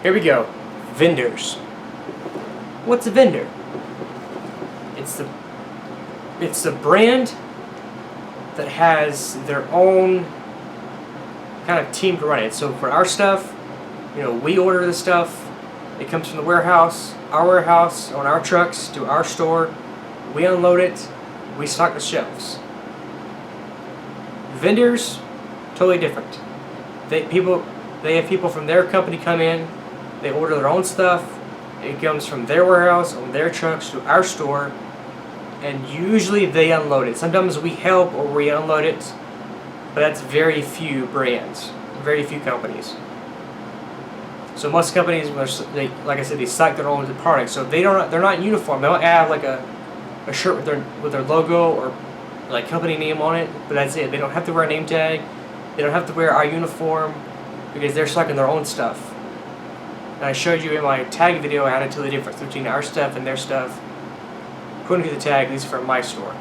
Here we go. Vendors. What's a vendor? It's the brand that has their own kind of team to run it. So for our stuff, we order the stuff. It comes from the warehouse, our warehouse, on our trucks to our store. We unload it. We stock the shelves. Vendors, totally different. They have people from their company come in. They order their own stuff. It comes from their warehouse on their trucks to our store, and usually they unload it. Sometimes we help or we unload it, but that's very few brands, very few companies. So most companies, like I said, they stock their own products. So they're not uniform. They don't have like a shirt with their logo or like company name on it, but that's it. They don't have to wear a name tag. They don't have to wear our uniform because they're stocking their own stuff. And I showed you in my tag video how to tell the difference between our stuff and their stuff. According to the tag, at least from my store.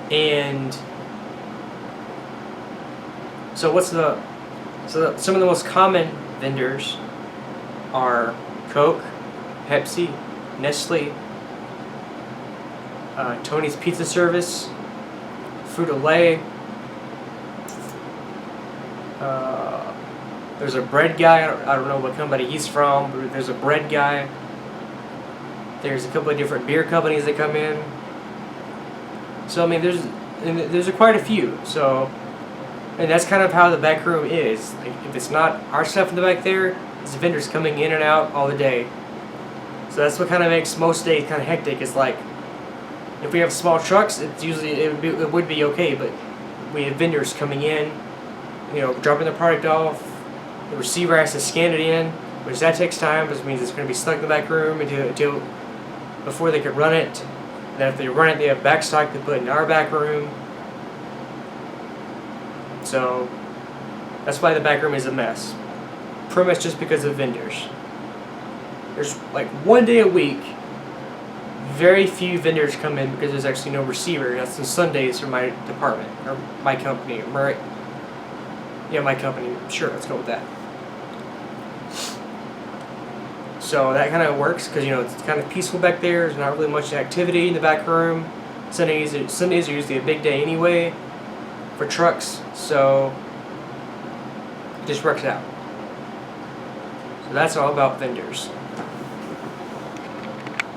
And so some of the most common vendors are Coke, Pepsi, Nestle, Tony's Pizza Service, Frito-Lay. There's a bread guy. I don't know what company he's from, but there's a bread guy. There's a couple of different beer companies that come in. So I mean, there's quite a few. So, and that's kind of how the back room is. Like, if it's not our stuff in the back there, it's vendors coming in and out all the day. So that's what kind of makes most days kind of hectic. It's like if we have small trucks, it would be okay, but we have vendors coming in, dropping the product off. The receiver has to scan it in, which that takes time, which means it's going to be stuck in the back room until before they can run it. Then if they run it, they have back stock to put in our back room. So that's why the back room is a mess. Pretty much just because of vendors. There's like one day a week, very few vendors come in because there's actually no receiver. That's on Sundays for my department, or my company. My company. Sure, let's go with that. So that kind of works because it's kind of peaceful back there. There's not really much activity in the back room. Sundays are usually a big day anyway for trucks, so it just works out. So that's all about vendors.